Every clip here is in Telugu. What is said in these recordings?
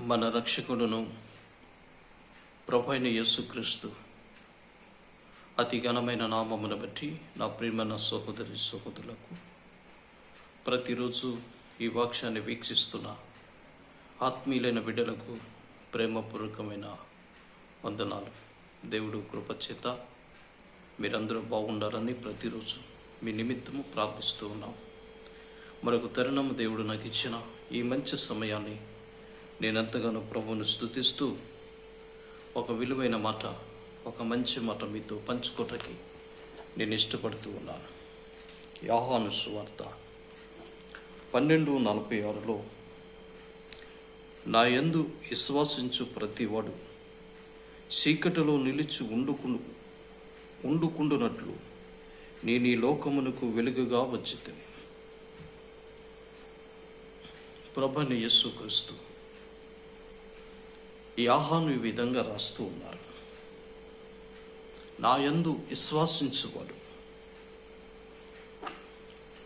మన రక్షకుడును ప్రభువైన యేసుక్రీస్తు అతి ఘనమైన నామమును బట్టి నా ప్రియమైన సహోదరి సహోదరులకు ప్రతిరోజు ఈ వాక్యాన్ని వీక్షిస్తున్న ఆత్మీయులైన బిడ్డలకు ప్రేమపూర్వకమైన వందనాలు. దేవుడు కృపచేత మీరందరూ బాగుండాలని ప్రతిరోజు మీ నిమిత్తము ప్రార్థిస్తూ ఉన్నాం. మరొక తరుణం దేవుడు నాకు ఇచ్చిన ఈ మంచి సమయాన్ని నేనెంతగానో ప్రభువును స్తుతిస్తూ ఒక విలువైన మాట, ఒక మంచి మాట మీతో పంచుకోవటానికి నేను ఇష్టపడుతూ ఉన్నాను. యోహాను సువార్త 12:46 నా యందు విశ్వాసించు ప్రతివాడు చీకటిలో నిలిచి ఉండుకుండునట్లు నేను ఈ లోకమునకు వెలుగుగా వచ్చితిని. ప్రభువైన యేసుక్రీస్తు ఈ యోహాను ఈ విధంగా రాస్తూ ఉన్నారు. నా యందు విశ్వాసించువాడు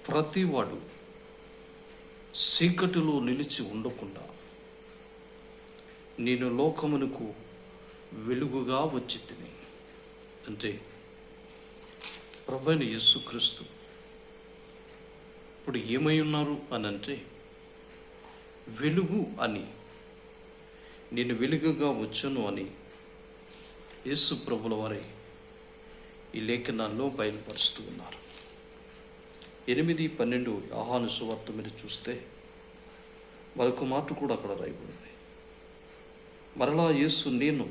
ప్రతివాడు చీకటిలో నిలిచి ఉండకుండా నేను లోకమునకు వెలుగుగా వచ్చి తిని. అంటే ప్రభువైన యేసుక్రీస్తు ఇప్పుడు ఏమై ఉన్నారు అని అంటే వెలుగు అని, నేను వెలుగుగా వచ్చును అని యేసు ప్రభుల వారి ఈ లేఖనాల్లో బయలుపరుస్తూ ఉన్నారు. 8:12 యోహాను సువార్త మీరు చూస్తే మరొక మాట కూడా అక్కడ రాయబడింది. మరలా యేసు, నేను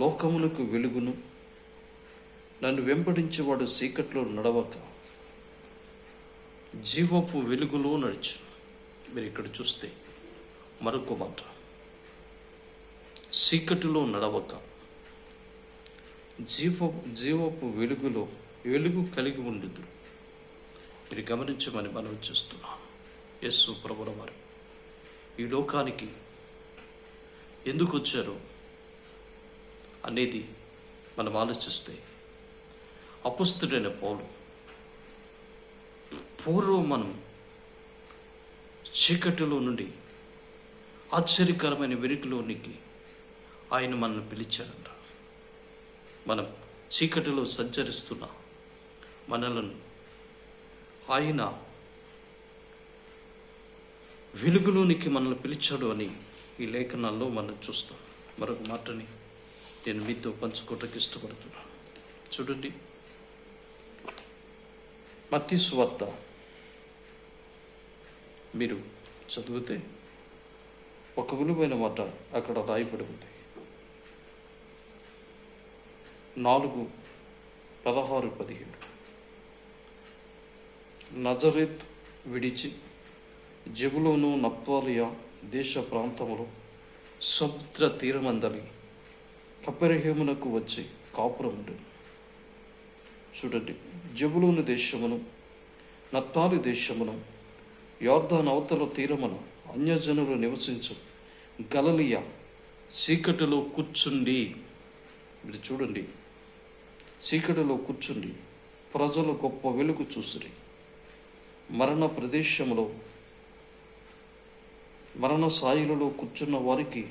లోకమునకు వెలుగును, నన్ను వెంబడించేవాడు చీకట్లో నడవక జీవపు వెలుగులో నడుచు. మీరు ఇక్కడ చూస్తే మరొక మాట, చీకటిలో నడవక జీవపు వెలుగులో వెలుగు కలిగి ఉండదు. మీరు గమనించమని మనం చేస్తున్నాం. యేసు ప్రభుల వారు ఈ లోకానికి ఎందుకు వచ్చారు అనేది మనం ఆలోచిస్తే, అపొస్తలుడైన పౌలు పూర్వం మనం చీకటిలో నుండి ఆశ్చర్యకరమైన వెలుగులోనికి ఆయన మనల్ని పిలిచారంట. మనం చీకటిలో సంచరిస్తున్న మనలను ఆయన వెలుగులోనికి మనల్ని పిలిచాడు అని ఈ లేఖనాల్లో మనం చూస్తాం. మరొక మాటని నేను మీతో పంచుకోవటానికి ఇష్టపడుతున్నాను. చూడండి, మత్తయి సువార్త మీరు చదివితే ఒక విలువైన మాట అక్కడ రాయబడి ఉంది. 4:16-17 నజరేత్ విడిచి జెబూలూను నప్తాలియా దేశ ప్రాంతములో సముద్ర తీరమందలి కపెర్నహూమునకు వచ్చి కాపురం ఉండెను. చూడండి, జెబూలూను దేశమును నప్తాలి దేశమును యొర్దాను అవతల తీరమున అన్యజనులు నివసించు గలిలయ చీకటిలో కూర్చుండి. మీరు చూడండి, చీకటిలో కూర్చుండి ప్రజలు గొప్ప వెలుగు చూసిరి. మరణ ప్రదేశంలో మరణ సాయిలలో కూర్చున్న వారికి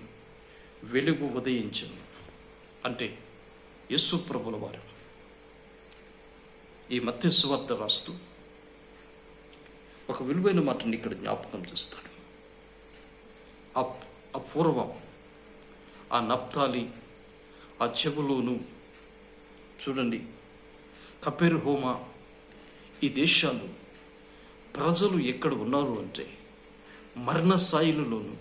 వెలుగు ఉదయించను. అంటే యేసు ప్రభుల వారు ఈ మత్తయి సువార్త రాస్తూ ఒక విలువైన మాటని ఇక్కడ జ్ఞాపకం చేస్తాడు. పూర్వం ఆ నప్తాలి, ఆ జెబూలూను, చూడండి కపెర్నహూము, ఈ దేశాలు ప్రజలు ఎక్కడ ఉన్నారు అంటే మరణ సాయిలలోను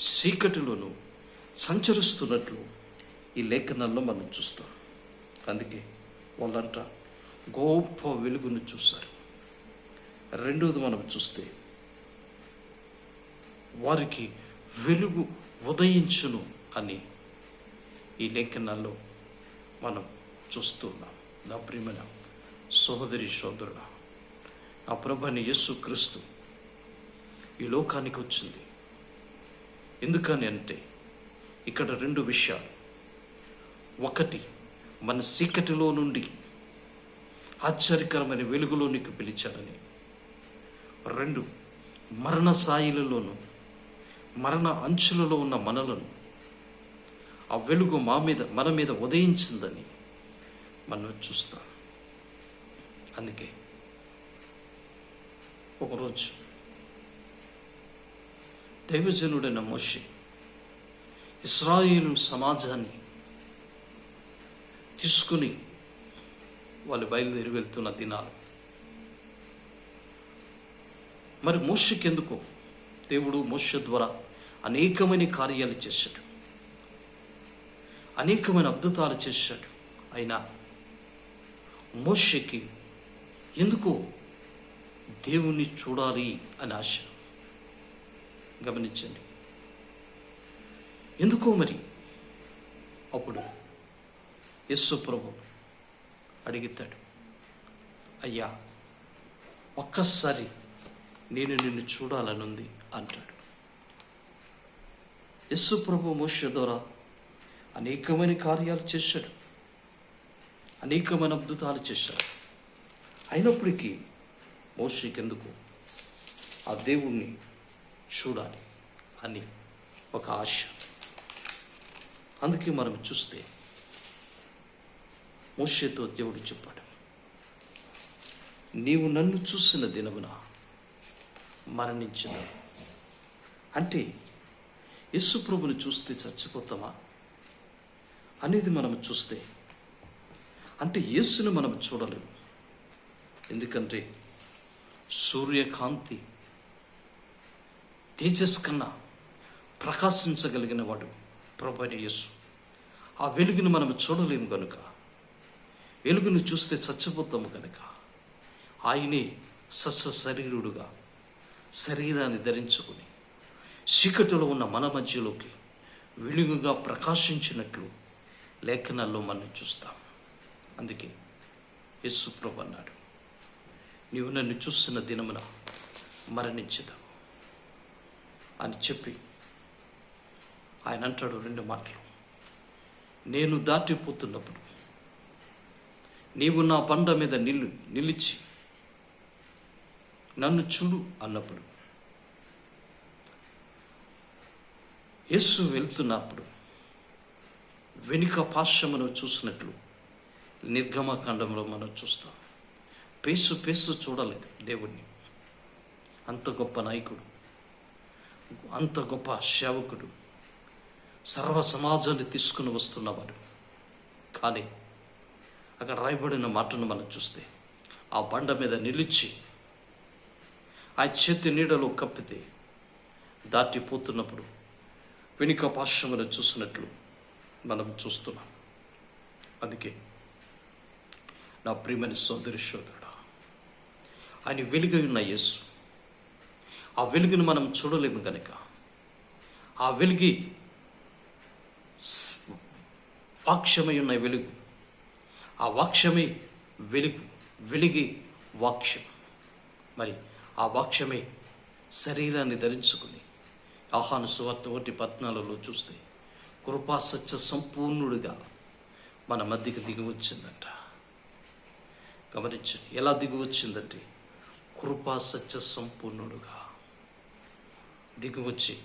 చీకటిలోను సంచరిస్తున్నట్లు ఈ లేఖనాల్లో మనం చూస్తాం. అందుకే వాళ్ళంట గొప్ప వెలుగును చూశారు. రెండోది మనం చూస్తే వారికి వెలుగు ఉదయించును అని ఈ లేఖనాల్లో మనం చూస్తున్నాం. నా ప్రియమైన సహోదరి సోదరుడా, నా ప్రభువైన యేసుక్రీస్తు ఈ లోకానికి వచ్చింది ఎందుకని అంటే ఇక్కడ 2 విషయాలు. ఒకటి, మన చీకటిలో నుండి ఆశ్చర్యకరమైన వెలుగులోనికి పిలిచాడని. 2, మరణ సాయిలలోను మరణ అంచులలో ఉన్న మనలను ఆ వెలుగు మన మీద ఉదయించిందని మనం చూస్తాం. అందుకే ఒకరోజు దైవజనుడైన మోషే ఇశ్రాయేలు సమాజాన్ని తీసుకుని వాళ్ళు బయలుదేరి వెళ్తున్న దినాలు. మరి మోషేకెందుకు దేవుడు మోషే ద్వారా అనేకమైన కార్యాలు చేశాడు, అనేకమైన అద్భుతాలు చేశాడు. అయినా మోషేకి ఎందుకు దేవుణ్ణి చూడాలి అని ఆశ. గమనించండి, ఎందుకో మరి. అప్పుడు యేసు ప్రభు అడిగితాడు, అయ్యా ఒక్కసారి నేను నిన్ను చూడాలనుంది అంటాడు. యేసు ప్రభు మోషే ద్వారా అనేకమైన కార్యాలు చేశాడు, అనేకమైన అద్భుతాలు చేశాడు. అయినప్పటికీ మోషేకెందుకు ఆ దేవుణ్ణి చూడాలి అని ఒక ఆశ. అందుకే మనం చూస్తే మోషేతో దేవుడు చెప్పాడు, నీవు నన్ను చూసిన దినమున మరణించిన. అంటే యేసు ప్రభుని చూస్తే చచ్చిపోతామా అనేది మనం చూస్తే, అంటే యేసుని మనం చూడలేము. ఎందుకంటే సూర్యకాంతి తేజస్ కన్నా ప్రకాశించగలిగిన వాడు ప్రభువైన యేసు. ఆ వెలుగును మనం చూడలేము కనుక, వెలుగును చూస్తే చచ్చిపోతాము కనుక ఆయనే శరీరుడుగా శరీరాన్ని ధరించుకుని చీకటిలో ఉన్న మన మధ్యలోకి వెలుగుగా ప్రకాశించినట్లు లేఖనాల్లో మనం చూస్తాం. అందుకే యేసు ప్రభు అన్నాడు, నీవు నన్ను చూస్తున్న దినమున మరణించదావు అని చెప్పి ఆయన అంటాడు 2 మాటలు. నేను దాటిపోతున్నప్పుడు నీవు నా బండ మీద నిలిచి నన్ను చూడు అన్నప్పుడు, యేసు వెళ్తున్నప్పుడు వెనుక పార్శ్వమును చూసినట్లు నిర్గమకాండంలో మనం చూస్తాం. పేసు చూడలేదు దేవుణ్ణి. అంత గొప్ప నాయకుడు, అంత గొప్ప సేవకుడు, సర్వ సమాజాన్ని తీసుకుని వస్తున్నవాడు. కానీ అక్కడ రాయబడిన మాటను మనం చూస్తే ఆ బండ మీద నిలిచి ఆ చేతి నీడలో కప్పితే దాటిపోతున్నప్పుడు వెనుక పార్శ్వమును చూసినట్లు మనం చూస్తున్నాం. అందుకే నా ప్రియమైన సోదరి సోదరుడా, ఆయన వెలుగై ఉన్న యేసు, ఆ వెలుగును మనం చూడలేము కనుక ఆ వెలుగు వాక్యమై ఉన్న వెలుగు, ఆ వాక్యమే వెలుగు, వెలుగి వాక్యం. మరి ఆ వాక్యమే శరీరాన్ని ధరించుకుని యోహాను సువార్త 1:14 చూస్తే కృపా సత్య సంపూర్ణుడిగా మన మధ్యకి దిగి వచ్చిందంట. గమనించండి, ఎలా దిగి వచ్చిందంటే కృపా సత్య సంపూర్ణుడుగా దిగి వచ్చి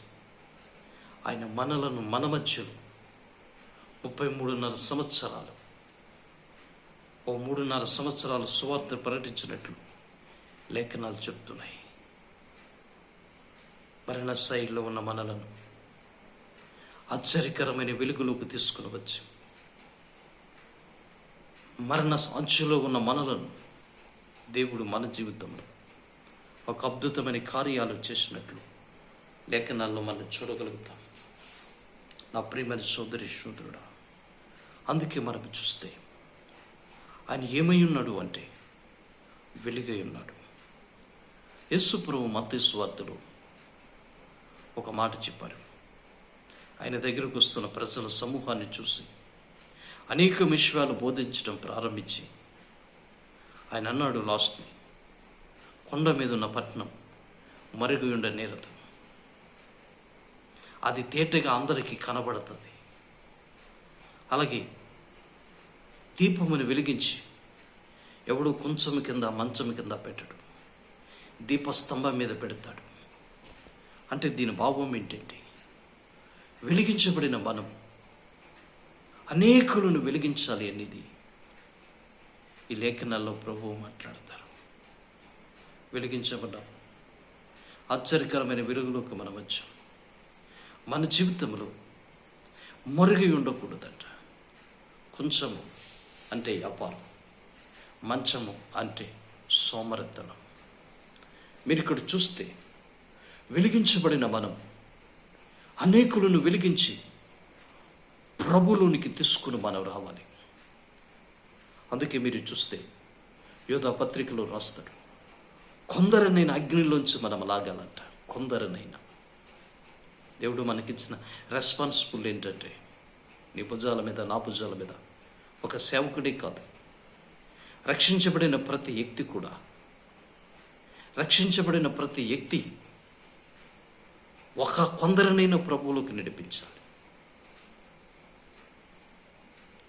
ఆయన మనలను మన మధ్యలో 33.5 సంవత్సరాలు 3.5 సంవత్సరాలు సువార్త ప్రకటించినట్లు లేఖనాలు చెప్తున్నాయి. మరణ స్థాయిలో ఉన్న మనలను ఆశ్చర్యకరమైన వెలుగులోకి తీసుకుని వచ్చి మరణ అంచులో ఉన్న మనలను దేవుడు మన జీవితంలో ఒక అద్భుతమైన కార్యాలు చేసినట్లు లేఖనాల్లో మనం చూడగలుగుతాం. నా ప్రియమైన సోదరి సోదరుడా, అందుకే మనం చూస్తే ఆయన ఏమై ఉన్నాడు అంటే వెలుగై ఉన్నాడు. యేసు ప్రభువు మత్తయి సువార్తలో ఒక మాట చెప్పారు. ఆయన దగ్గరకు వస్తున్న ప్రజల సమూహాన్ని చూసి అనేక విషయాలు బోధించడం ప్రారంభించి ఆయన అన్నాడు, లాస్ట్ని, కొండ మీద ఉన్న పట్టణం మరుగు ఉండ నేరదు, అది తేటగా అందరికీ కనబడుతుంది. అలాగే దీపమును వెలిగించి ఎవడు కొంచెం కింద మంచం కింద పెట్టడు, దీపస్తంభం మీద పెడతాడు అంటే దీని భావం ఏంటంటే, వెలిగించబడిన మనం అనేకులను వెలిగించాలి అనేది ఈ లేఖనాల్లో ప్రభువు మాట్లాడతారు. వెలిగించబడ్డాం, ఆశ్చర్యకరమైన వెలుగులోకి మనం వచ్చాం. మన జీవితంలో మరుగై ఉండకూడదట. కొంచెము అంటే అపారం, మంచము అంటే సోమరితనం. మీరు ఇక్కడ చూస్తే వెలిగించబడిన మనం అనేకులను వెలిగించి ప్రభులోనికి తీసుకుని మనం రావాలి. అందుకే మీరు చూస్తే యోధా పత్రికలో రాస్తాడు, కొందరినైనా అగ్నిలోంచి మనం లాగాలంట. కొందరినైనా దేవుడు మనకిచ్చిన రెస్పాన్సిబుల్ ఏంటంటే, నీ భుజాల మీద నా భుజాల మీద ఒక సేవకుడే కాదు, రక్షించబడిన ప్రతి వ్యక్తి కూడా, రక్షించబడిన ప్రతి వ్యక్తి ఒక కొందరినైనా ప్రభువులోకి నడిపించాలి.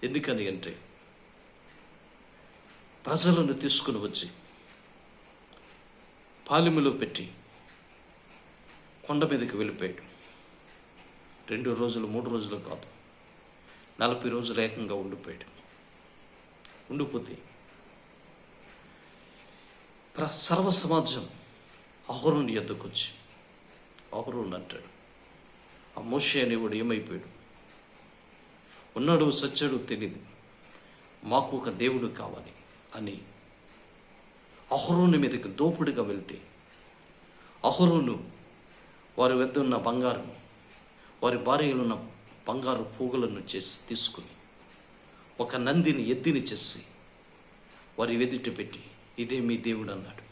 ఎందుకని అంటే, ప్రజలను తీసుకుని వచ్చి పాలెములో పెట్టి కొండ మీదకి వెళ్ళిపోయాడు. 2 రోజులు 3 రోజులు కాదు, 40 రోజులు ఏకంగా ఉండిపోయాడు. ఉండిపోతే సర్వ సమాజం అహరోను ఎద్దుకు వచ్చి, అహరోను అంటాడు, ఆ మోషే అనేవాడు ఏమైపోయాడు, ఉన్నాడు సచ్చాడు తెలియదు, మాకు ఒక దేవుడు కావాలి అని అహరోను మీదకి దోపుడిగా వెళ్తే, అహరోను వారి వద్ద ఉన్న బంగారం, వారి భార్యలున్న బంగారు పోగులను తీసుకుని ఒక నందిని ఎద్దిని చేసి వారి ఎదుట పెట్టి, ఇదే మీ దేవుడు అన్నాడు.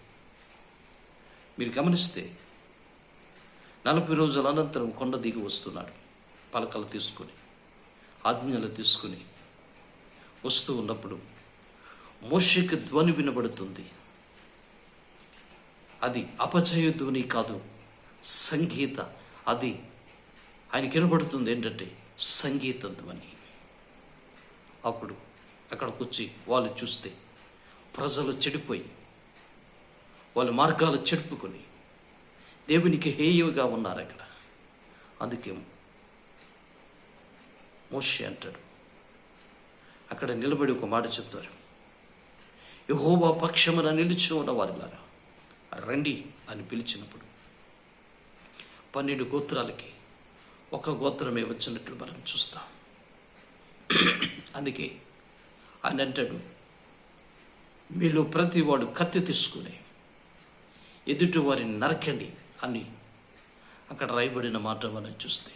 మీరు గమనిస్తే 40 రోజుల అనంతరం కొండ దిగి వస్తున్నాడు. పలకలు తీసుకుని, ఆజ్ఞలు తీసుకుని వస్తూ ఉన్నప్పుడు మోషేకి ధ్వని వినబడుతుంది. అది అపజయ ధ్వని కాదు, సంగీత. అది ఆయనకి వినబడుతుంది ఏంటంటే సంగీత ధ్వని. అప్పుడు అక్కడికి వచ్చి వాళ్ళు చూస్తే ప్రజలు చెడిపోయి వాళ్ళ మార్గాలు చెడుపుకొని దేవునికి హేయుగా ఉన్నారు అక్కడ. అందుకే మోషే అంటాడు, అక్కడ నిలబడి ఒక మాట చెప్తారు, యెహోవా పక్షమున నిలిచి ఉన్న వారిలారా రండి అని పిలిచినప్పుడు 12 గోత్రాలకి ఒక గోత్రమే వచ్చినట్లు మనం చూస్తాం. అందుకే ఆయన అంటాడు, మీలో ప్రతి వాడు కత్తి తీసుకుని ఎదుటి వారిని నరకండి అని అక్కడ రాయబడిన మాట మనం చూస్తే,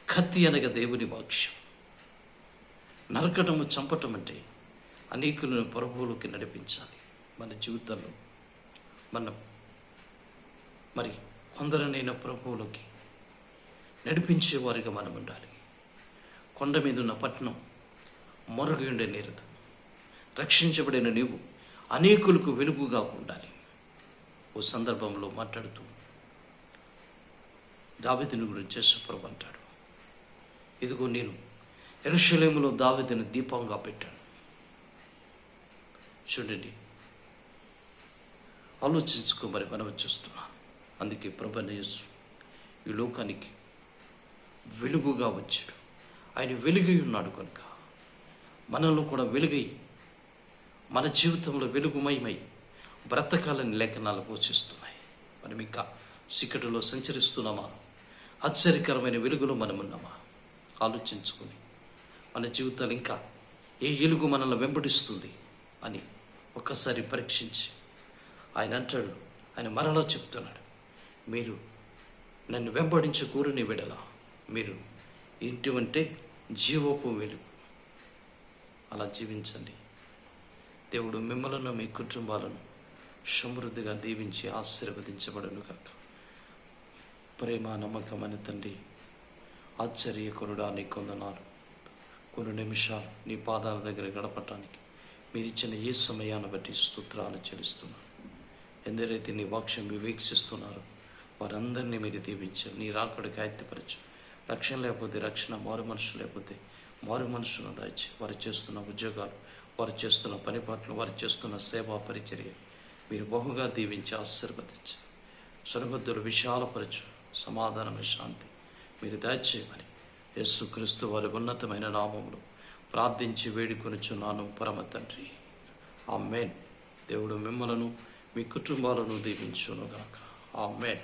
కత్తి అనగా దేవుని వాక్యం. నరకటము, చంపటం అంటే అనేకులను ప్రభువులోకి నడిపించాలి. మన జీవితంలో మనం మరి కొందరినైనా ప్రభువులోకి నడిపించేవారిగా మనం ఉండాలి. కొండ మీద ఉన్న పట్టణం మరుగు ఉండే నేరదు. రక్షించబడిన నీవు అనేకులకు వెలుగుగా ఉండాలి. ఓ సందర్భంలో మాట్లాడుతూ దావీదుని గురించి యేసుప్రభు అంటాడు, ఇదిగో నేను యెరూషలేములో దావీదుని దీపంగా పెట్టాను. చూడండి, ఆలోచించుకో. మరి మనం చూస్తున్నాం. అందుకే ప్రభువైన యేసు ఈ లోకానికి వెలుగుగా వచ్చాడు. ఆయన వెలుగై ఉన్నాడు కనుక మనలో కూడా వెలుగై, మన జీవితంలో వెలుగుమయమై బ్రతకాలని లేఖనాలు పోషిస్తున్నాయి. మనం ఇంకా చీకటిలో సంచరిస్తున్నామా, ఆశ్చర్యకరమైన వెలుగులో మనం ఉన్నామా? ఆలోచించుకొని మన జీవితాలు ఇంకా ఏ వెలుగు మనల్ని వెంబడిస్తుంది అని ఒక్కసారి పరీక్షించి, ఆయన అంటాడు, ఆయన మరలా చెప్తున్నాడు, మీరు నన్ను వెంబడించి కూరని విడల మీరు ఏంటివంటే జీవపు వెలుగు. అలా జీవించండి. దేవుడు మిమ్మలను, మీ కుటుంబాలను సమృద్ధిగా దీవించి ఆశీర్వదించబడును కాక. ప్రేమ నమ్మకమైన తండ్రి, ఆశ్చర్యకరుడా, నీ కొందనాలు. కొన్ని నిమిషాలు నీ పాదాల దగ్గర గడపటానికి మీరిచ్చిన ఏ సమయాన్ని బట్టి స్తోత్రాలు చెల్లిస్తున్నాను. ఎందరైతే నీ వాక్యం వివేక్షిస్తున్నారో వారందరినీ మీరు దీవించారు. నీ రాకడికి ఆయుత్తపరచు. రక్షణ లేకపోతే రక్షణ, మారు మనసు లేకపోతే మారు మనసును దాచి వారు చేస్తున్న ఉద్యోగాలు, వారు చేస్తున్న పనిపాట్లు, వారు చేస్తున్న సేవా పరిచర్య మీరు బహుగా దీవించి ఆశీర్వదించి సరిహద్దులు విశాలపరచు, సమాధానము శాంతి మీరు దయచేయమని యేసుక్రీస్తు వారి ఉన్నతమైన నామములో ప్రార్థించి వేడుకొనుచున్నాను పరమ తండ్రి. ఆమేన్. దేవుడు మిమ్మలను మీ కుటుంబాలను దీవించునుగాక. ఆమేన్.